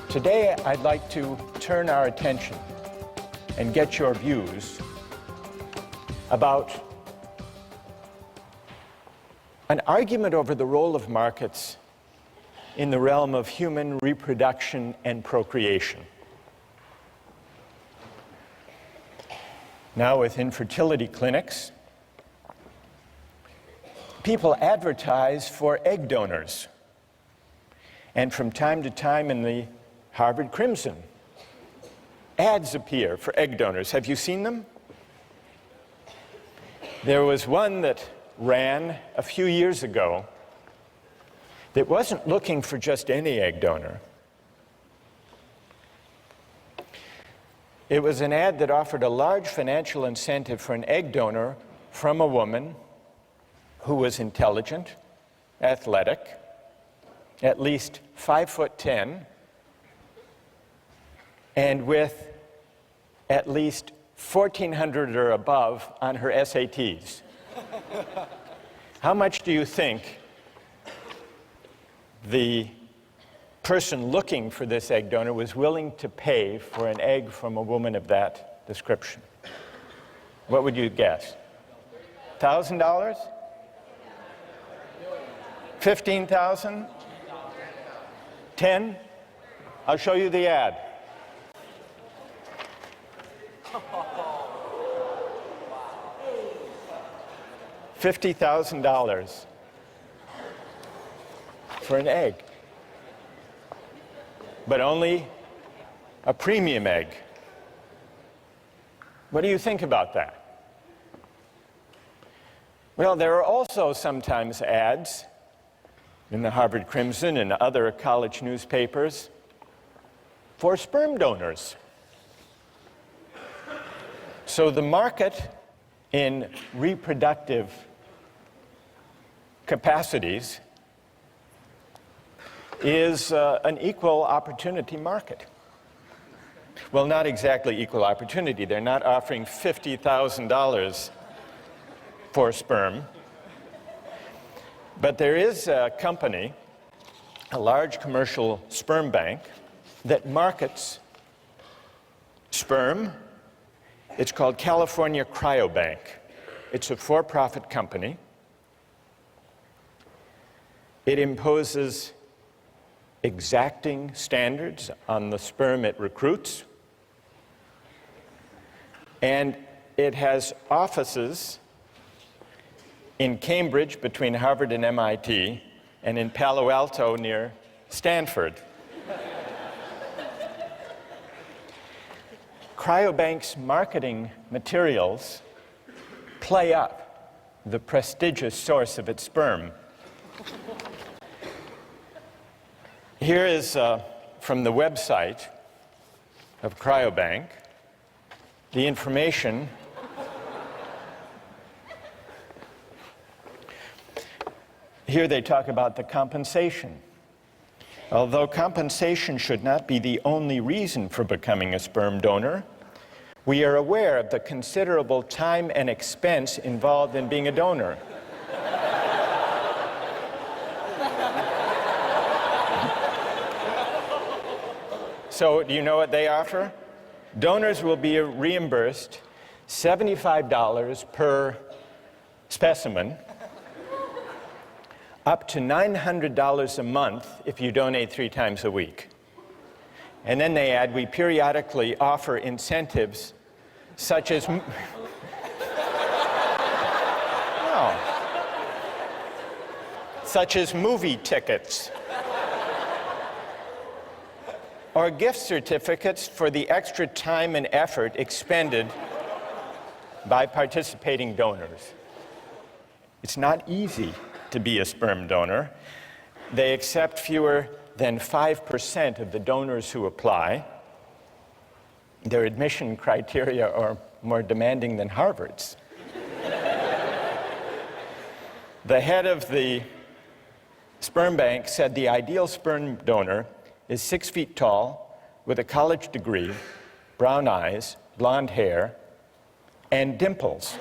Today, I'd like to turn our attention and get your views about an argument over the role of markets in the realm of human reproduction and procreation. Now, with infertility clinics, people advertise for egg donors. And from time to time in the Harvard Crimson, ads appear for egg donors. Have you seen them? There was one that ran a few years ago that wasn't looking for just any egg donor. It was an ad that offered a large financial incentive for an egg donor from a woman who was intelligent, athletic, at least 5'10", and with at least 1,400 or above on her SATs. How much do you think the person looking for this egg donor was willing to pay for an egg from a woman of that description? What would you guess? $1,000? 15,000? 10? I'll show you the ad. $50,000 for an egg, but only a premium egg. What do you think about that? Well, there are also sometimes ads in the Harvard Crimson and other college newspapers for sperm donors. So the market in reproductive capacities is an equal opportunity market. Well, not exactly equal opportunity. They're not offering $50,000 for sperm. But there is a company, a large commercial sperm bank, that markets sperm. It's called California Cryobank. It's a for-profit company. It imposes exacting standards on the sperm it recruits. And it has offices in Cambridge between Harvard and MIT, and in Palo Alto near Stanford. Cryobank's marketing materials play up the prestigious source of its sperm. Here is from the website of Cryobank the information. Here they talk about the compensation. Although compensation should not be the only reason for becoming a sperm donor, we are aware of the considerable time and expense involved in being a donor. So, do you know what they offer? Donors will be reimbursed $75 per specimen, up to $900 a month if you donate 3 times a week. And then they add, we periodically offer incentives such as such as movie tickets or gift certificates for the extra time and effort expended by participating donors. It's not easy to be a sperm donor. They accept fewer than 5% of the donors who apply. Their admission criteria are more demanding than Harvard's. The head of the sperm bank said the ideal sperm donor is 6 feet tall, with a college degree, brown eyes, blonde hair, and dimples.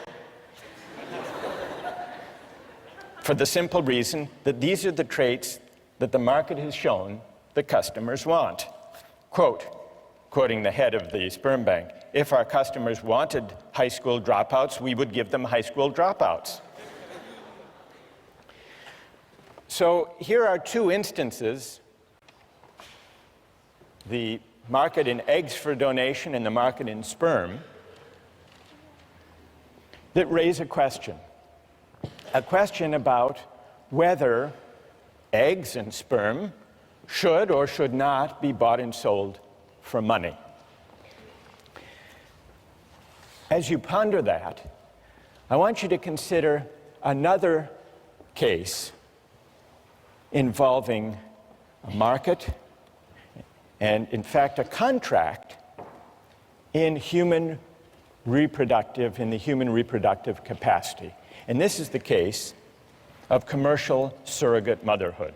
For the simple reason that these are the traits that the market has shown the customers want. quoting the head of the sperm bank, if our customers wanted high school dropouts, we would give them high school dropouts. So here are two instances, the market in eggs for donation and the market in sperm, that raise a question about whether eggs and sperm should or should not be bought and sold for money. As you ponder that, I want you to consider another case involving a market and, in fact, a contract in the human reproductive capacity. And this is the case of commercial surrogate motherhood.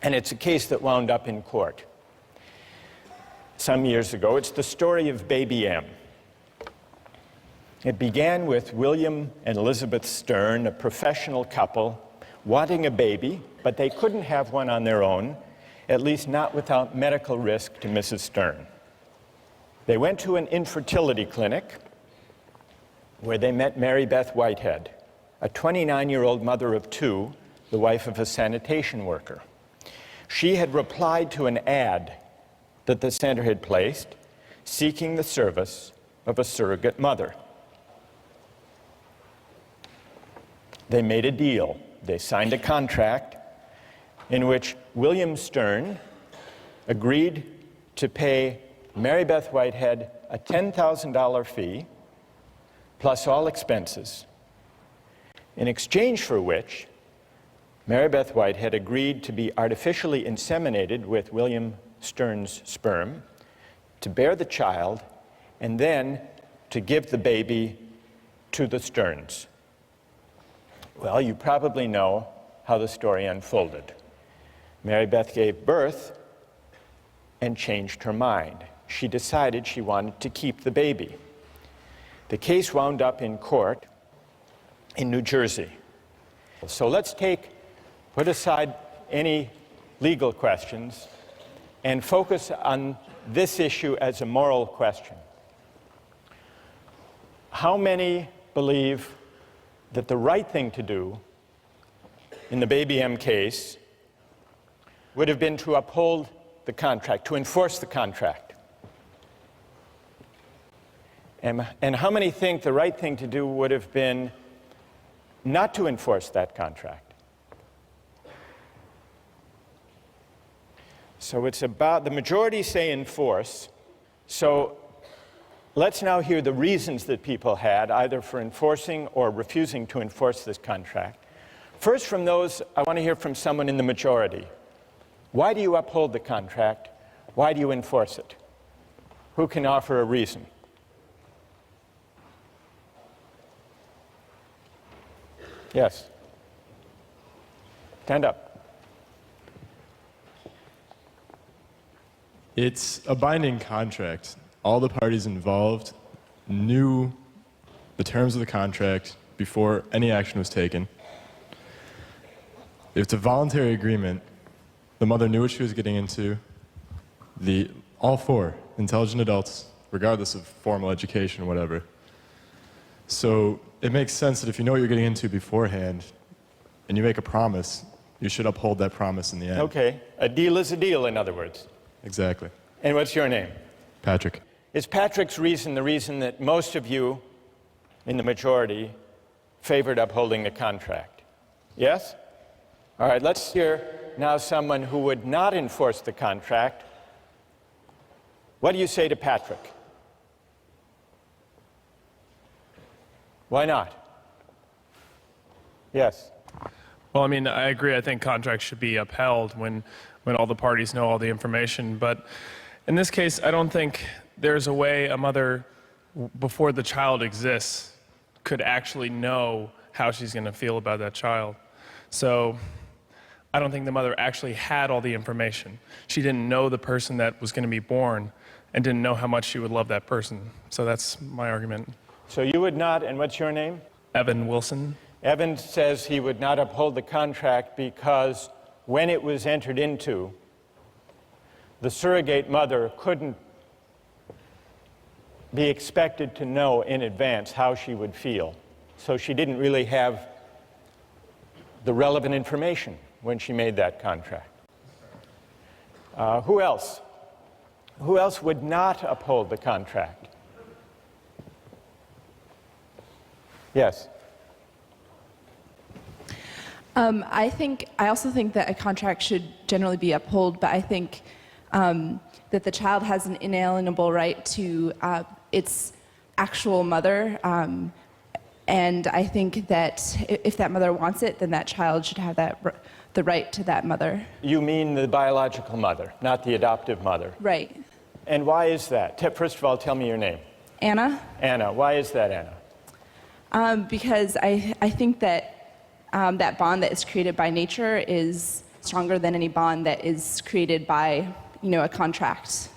And it's a case that wound up in court some years ago. It's the story of baby M. It began with William and Elizabeth Stern, a professional couple, wanting a baby, but they couldn't have one on their own, at least not without medical risk to Mrs. Stern. They went to an infertility clinic where they met Mary Beth Whitehead, a 29-year-old mother of two, the wife of a sanitation worker. She had replied to an ad that the center had placed, seeking the service of a surrogate mother. They made a deal. They signed a contract in which William Stern agreed to pay Mary Beth Whitehead a $10,000 fee plus all expenses, in exchange for which Mary Beth Whitehead agreed to be artificially inseminated with William Stern's sperm, to bear the child, and then to give the baby to the Sterns. Well, you probably know how the story unfolded. Mary Beth gave birth and changed her mind. She decided she wanted to keep the baby. The case wound up in court in New Jersey. So let's put aside any legal questions and focus on this issue as a moral question. How many believe that the right thing to do in the baby M case would have been to uphold the contract, to enforce the contract? And how many think the right thing to do would have been not to enforce that contract? So it's about, the majority say enforce. So let's now hear the reasons that people had, either for enforcing or refusing to enforce this contract. First, from those, I want to hear from someone in the majority. Why do you uphold the contract? Why do you enforce it? Who can offer a reason? Yes. Stand up. It's a binding contract. All the parties involved knew the terms of the contract before any action was taken. It's a voluntary agreement. The mother knew what she was getting into. All four intelligent adults, regardless of formal education or whatever. So it makes sense that if you know what you're getting into beforehand and you make a promise, you should uphold that promise in the end. Okay. A deal is a deal, in other words. Exactly. And what's your name? Patrick. Is Patrick's reason the reason that most of you in the majority favored upholding the contract? Yes? All right, let's hear now someone who would not enforce the contract. What do you say to Patrick? Why not? Yes. Well, I mean, I agree. I think contracts should be upheld when all the parties know all the information. But in this case, I don't think there's a way a mother, before the child exists, could actually know how she's going to feel about that child. So I don't think the mother actually had all the information. She didn't know the person that was going to be born and didn't know how much she would love that person. So that's my argument. So you would not, and what's your name? Evan Wilson. Evan says he would not uphold the contract because when it was entered into, the surrogate mother couldn't be expected to know in advance how she would feel. So she didn't really have the relevant information when she made that contract. Who else? Who else would not uphold the contract? Yes. I also think that a contract should generally be upheld, but I think that the child has an inalienable right to its actual mother, and I think that if that mother wants it, then that child should have the right to that mother. You mean the biological mother, not the adoptive mother? Right. And why is that? First of all, tell me your name. Anna? Anna. Why is that, Anna? Because I think that that bond that is created by nature is stronger than any bond that is created by, a contract.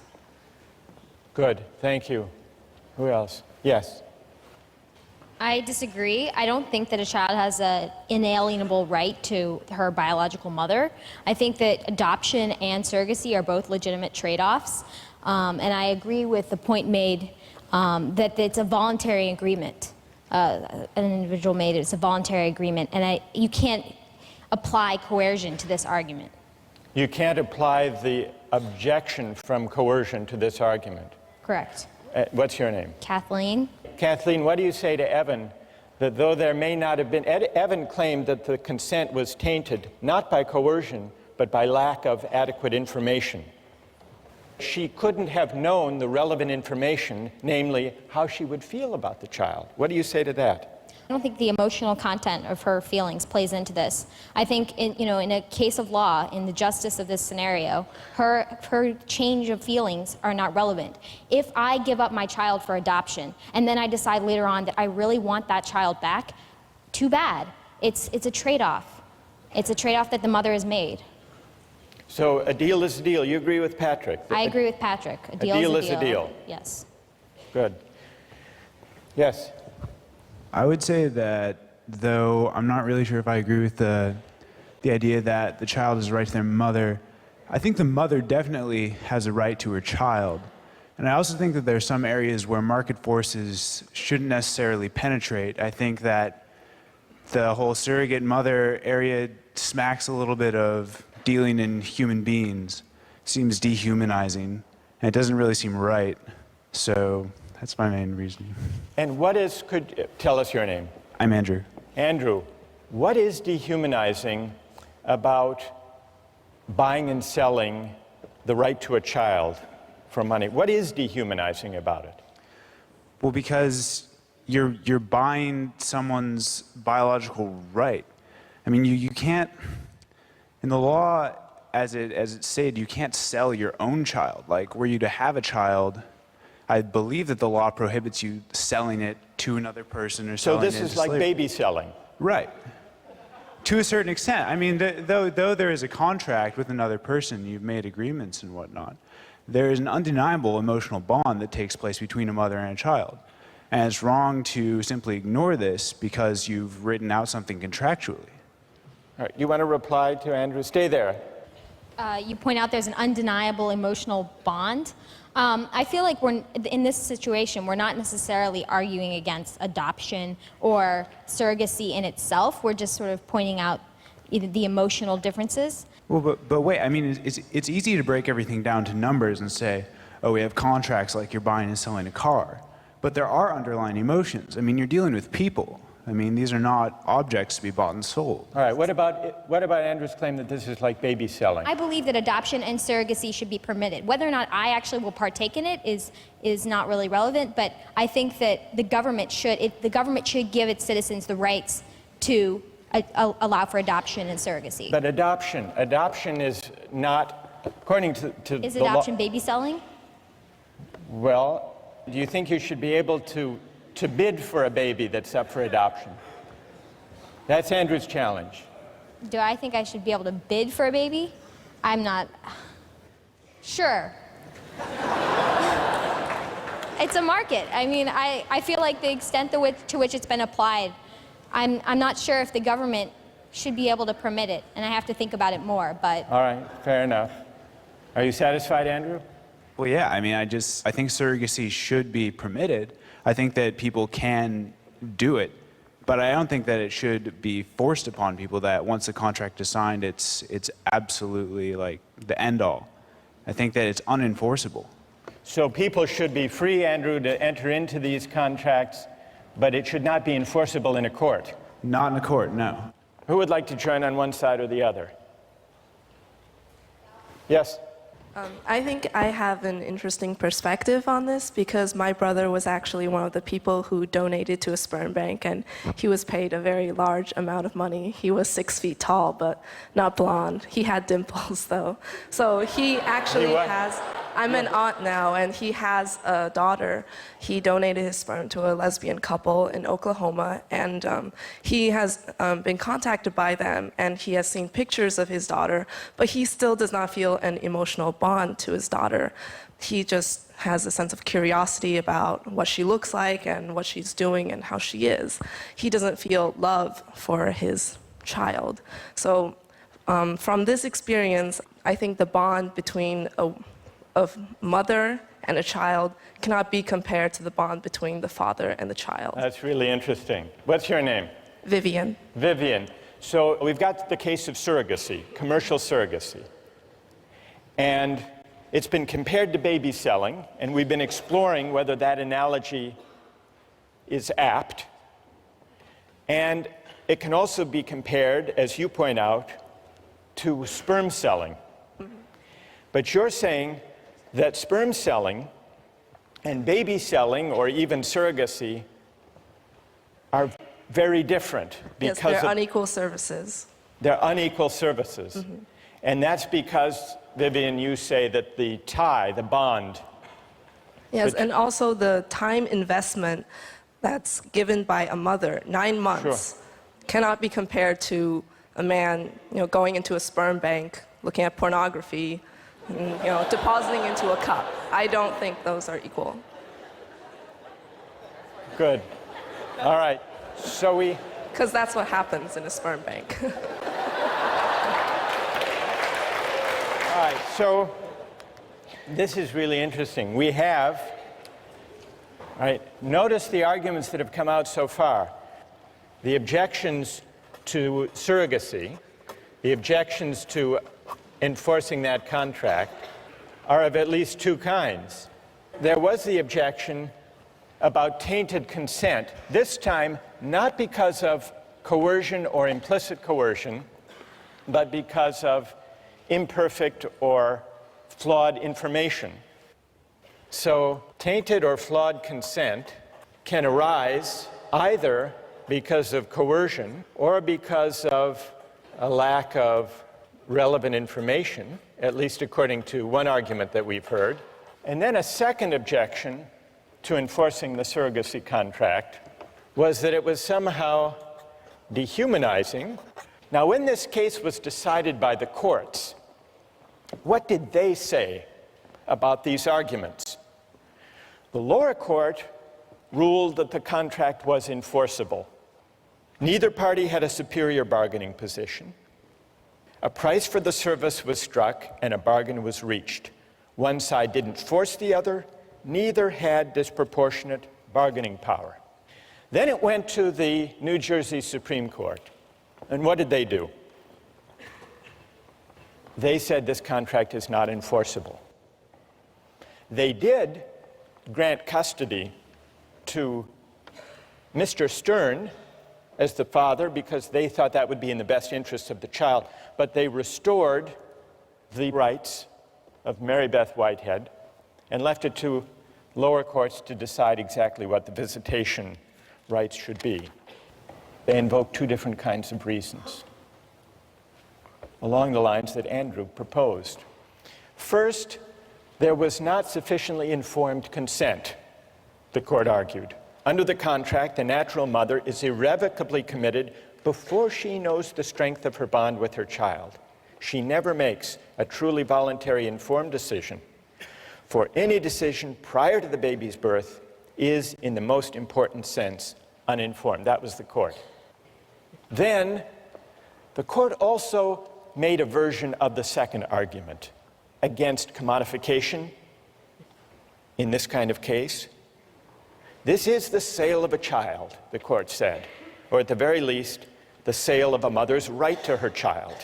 Good. Thank you. Who else? Yes. I disagree. I don't think that a child has an inalienable right to her biological mother. I think that adoption and surrogacy are both legitimate trade-offs. And I agree with the point made that it's a voluntary agreement. An individual made it. It's a voluntary agreement. And you can't apply coercion to this argument. You can't apply the objection from coercion to this argument. Correct. What's your name? Kathleen? Kathleen, what do you say to Evan that though there may not have been, Evan claimed that the consent was tainted not by coercion, but by lack of adequate information. She couldn't have known the relevant information, namely how she would feel about the child. What do you say to that? I don't think the emotional content of her feelings plays into this. I think in a case of law, in the justice of this scenario, her change of feelings are not relevant. If I give up my child for adoption and then I decide later on that I really want that child back, too bad. It's a trade-off. It's a trade-off that the mother has made. So a deal is a deal. You agree with Patrick? I agree with Patrick. A deal is a deal. Yes. Good. Yes. I would say that, though I'm not really sure if I agree with the idea that the child has a right to their mother, I think the mother definitely has a right to her child. And I also think that there are some areas where market forces shouldn't necessarily penetrate. I think that the whole surrogate mother area smacks a little bit of dealing in human beings. Seems dehumanizing, and it doesn't really seem right. So that's my main reasoning. And tell us your name. I'm Andrew. Andrew, what is dehumanizing about buying and selling the right to a child for money? What is dehumanizing about it? Well, because you're buying someone's biological right. I mean, you can't, in the law, as it's stated, you can't sell your own child. Like, were you to have a child, I believe that the law prohibits you selling it to another person or selling it So this into is like slavery. baby selling. Right. To a certain extent. I mean, though there is a contract with another person, you've made agreements and whatnot, there is an undeniable emotional bond that takes place between a mother and a child. And it's wrong to simply ignore this because you've written out something contractually. All right, you want to reply to Andrew? Stay there. You point out there's an undeniable emotional bond. I feel like in this situation, we're not necessarily arguing against adoption or surrogacy in itself. We're just sort of pointing out the emotional differences. Well, but wait, I mean, it's easy to break everything down to numbers and say, oh, we have contracts like you're buying and selling a car. But there are underlying emotions. I mean, you're dealing with people. I mean, these are not objects to be bought and sold. All right, what about Andrew's claim that this is like baby selling? I believe that adoption and surrogacy should be permitted. Whether or not I actually will partake in it is not really relevant, but I think that the government should give its citizens the rights to allow for adoption and surrogacy. But adoption is not, according to Is the law. adoption baby selling? Well, do you think you should be able to bid for a baby that's up for adoption? That's Andrew's challenge. Do I think I should be able to bid for a baby? I'm not sure. It's a market. I mean, I feel like the extent to which it's been applied, I'm not sure if the government should be able to permit it, and I have to think about it more, but... All right, fair enough. Are you satisfied, Andrew? Well, yeah, I mean, I think surrogacy should be permitted. I think that people can do it, but I don't think that it should be forced upon people that once the contract is signed, it's absolutely like the end all. I think that it's unenforceable. So people should be free, Andrew, to enter into these contracts, but it should not be enforceable in a court. Not in a court, no. Who would like to join on one side or the other? Yes? I think I have an interesting perspective on this because my brother was actually one of the people who donated to a sperm bank, and he was paid a very large amount of money. He was 6 feet tall, but not blonde. He had dimples, though. So he actually has... I'm an aunt now, and he has a daughter. He donated his sperm to a lesbian couple in Oklahoma, and he has been contacted by them, and he has seen pictures of his daughter, but he still does not feel an emotional bond to his daughter. He just has a sense of curiosity about what she looks like and what she's doing and how she is. He doesn't feel love for his child. So from this experience, I think the bond between a mother and a child cannot be compared to the bond between the father and the child. That's really interesting. What's your name? Vivian. Vivian. So we've got the case of surrogacy, commercial surrogacy. And it's been compared to baby selling, and we've been exploring whether that analogy is apt. And it can also be compared, as you point out, to sperm selling. But you're saying that sperm selling and baby selling, or even surrogacy, are very different Yes, because they're unequal services. they're unequal services. And that's because, Vivian, you say that the tie, the bond... Yes, and also the time investment that's given by a mother, 9 months, cannot be compared to a man, going into a sperm bank, looking at pornography, and, depositing into a cup. I don't think those are equal. Good. All right. So we... Because that's what happens in a sperm bank. All right. So this is really interesting. We have... All right. Notice the arguments that have come out so far. The objections to surrogacy, the objections to enforcing that contract are of at least two kinds. There was the objection about tainted consent, this time not because of coercion or implicit coercion, but because of imperfect or flawed information. So tainted or flawed consent can arise either because of coercion or because of a lack of relevant information, at least according to one argument that we've heard. And then a second objection to enforcing the surrogacy contract was that it was somehow dehumanizing. Now, when this case was decided by the courts, what did they say about these arguments? The lower court ruled that the contract was enforceable. Neither party had a superior bargaining position. A price for the service was struck and a bargain was reached. One side didn't force the other, neither had disproportionate bargaining power. Then it went to the New Jersey Supreme Court. And what did they do? They said this contract is not enforceable. They did grant custody to Mr. Stern as the father because they thought that would be in the best interest of the child, but they restored the rights of Mary Beth Whitehead and left it to lower courts to decide exactly what the visitation rights should be. They invoked two different kinds of reasons along the lines that Andrew proposed. First, there was not sufficiently informed consent, the court argued. Under the contract, the natural mother is irrevocably committed before she knows the strength of her bond with her child. She never makes a truly voluntary informed decision, for any decision prior to the baby's birth is, in the most important sense, uninformed. That was the court. Then, the court also made a version of the second argument, against commodification in this kind of case. This is the sale of a child, the court said, or at the very least, the sale of a mother's right to her child.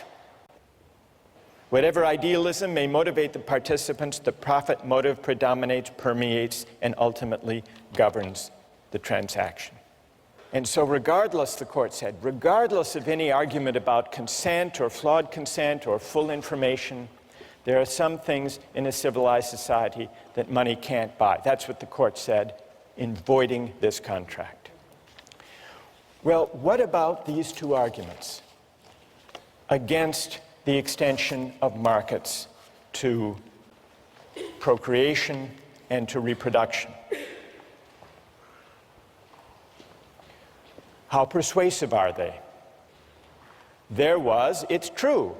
Whatever idealism may motivate the participants, the profit motive predominates, permeates, and ultimately governs the transaction. And so regardless, the court said, regardless of any argument about consent or flawed consent or full information, there are some things in a civilized society that money can't buy. That's what the court said in voiding this contract. Well, what about these two arguments against the extension of markets to procreation and to reproduction? How persuasive are they? There was, it's true,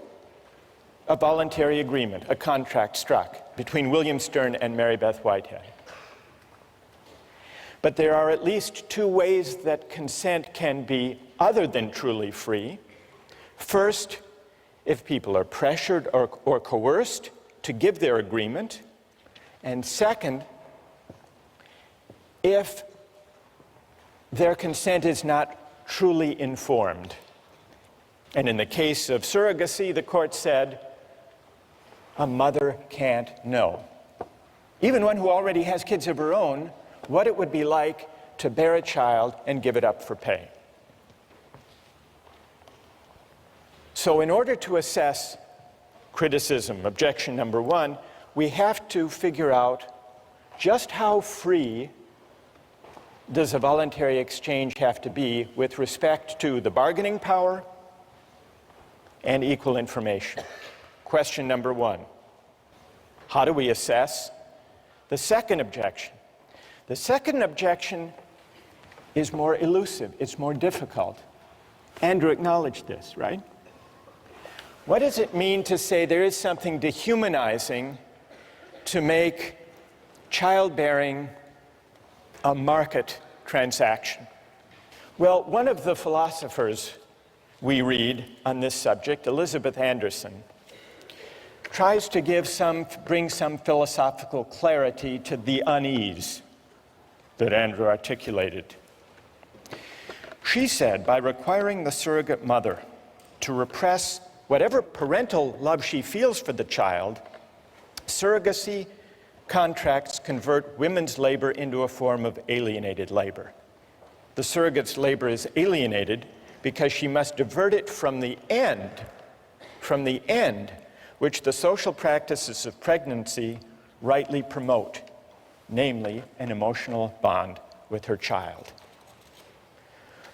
a voluntary agreement, a contract struck between William Stern and Mary Beth Whitehead. But there are at least two ways that consent can be other than truly free. First, if people are pressured or coerced to give their agreement. And second, if their consent is not truly informed. And in the case of surrogacy, the court said, a mother can't know, even one who already has kids of her own, what it would be like to bear a child and give it up for pay. So in order to assess criticism, objection number one, we have to figure out just how free does a voluntary exchange have to be with respect to the bargaining power and equal information. Question number one, how do we assess the second objection? The second objection is more elusive, it's more difficult. Andrew acknowledged this, right? What does it mean to say there is something dehumanizing to make childbearing a market transaction? Well, one of the philosophers we read on this subject, Elizabeth Anderson, tries to bring some philosophical clarity to the unease that Andrew articulated. She said, by requiring the surrogate mother to repress whatever parental love she feels for the child, surrogacy contracts convert women's labor into a form of alienated labor. The surrogate's labor is alienated because she must divert it from the end which the social practices of pregnancy rightly promote, namely an emotional bond with her child.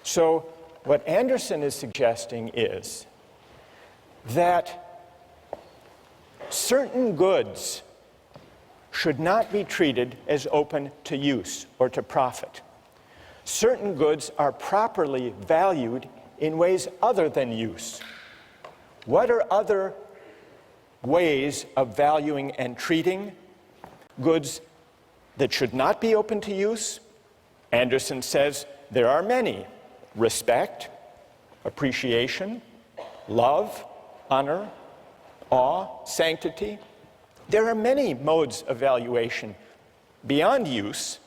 So what Anderson is suggesting is that certain goods should not be treated as open to use or to profit. Certain goods are properly valued in ways other than use. What are other ways of valuing and treating goods that should not be open to use? Anderson says there are many: respect, appreciation, love, honor, awe, sanctity. There are many modes of valuation beyond use,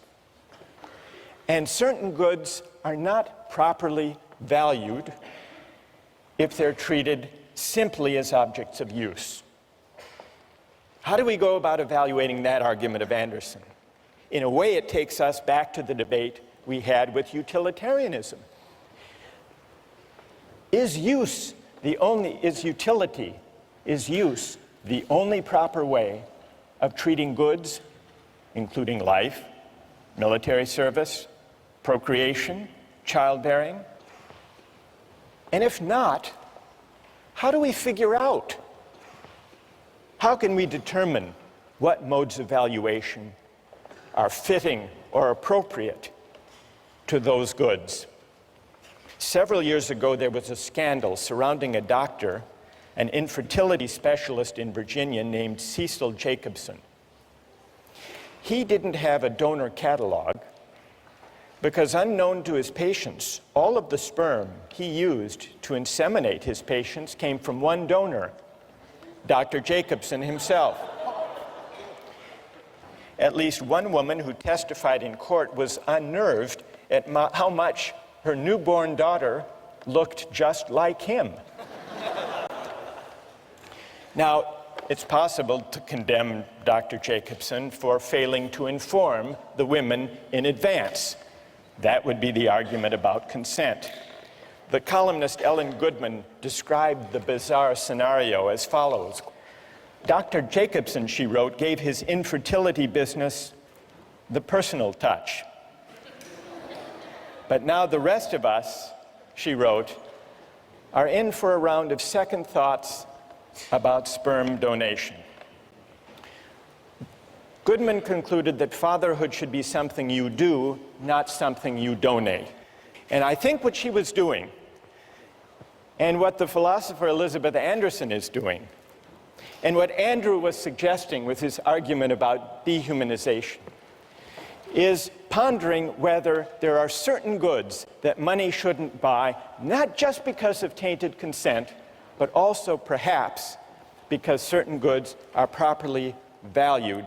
and certain goods are not properly valued if they're treated simply as objects of use. How do we go about evaluating that argument of Anderson? In a way, it takes us back to the debate we had with utilitarianism. Is use the only proper way of treating goods, including life, military service, procreation, childbearing? And if not, how do we figure out? How can we determine what modes of valuation are fitting or appropriate to those goods? Several years ago, there was a scandal surrounding a doctor, an infertility specialist in Virginia named Cecil Jacobson. He didn't have a donor catalog because, unknown to his patients, all of the sperm he used to inseminate his patients came from one donor, Dr. Jacobson himself. at least one woman who testified in court was unnerved at how much her newborn daughter looked just like him. Now, it's possible to condemn Dr. Jacobson for failing to inform the women in advance. That would be the argument about consent. The columnist Ellen Goodman described the bizarre scenario as follows. Dr. Jacobson, she wrote, gave his infertility business the personal touch. But now the rest of us, she wrote, are in for a round of second thoughts about sperm donation. Goodman concluded that fatherhood should be something you do, not something you donate. And I think what she was doing, and what the philosopher Elizabeth Anderson is doing, and what Andrew was suggesting with his argument about dehumanization, is pondering whether there are certain goods that money shouldn't buy, not just because of tainted consent, but also perhaps because certain goods are properly valued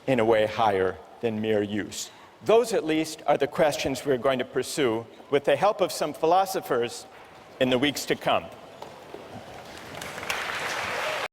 in a way higher than mere use. Those, at least, are the questions we're going to pursue with the help of some philosophers in the weeks to come.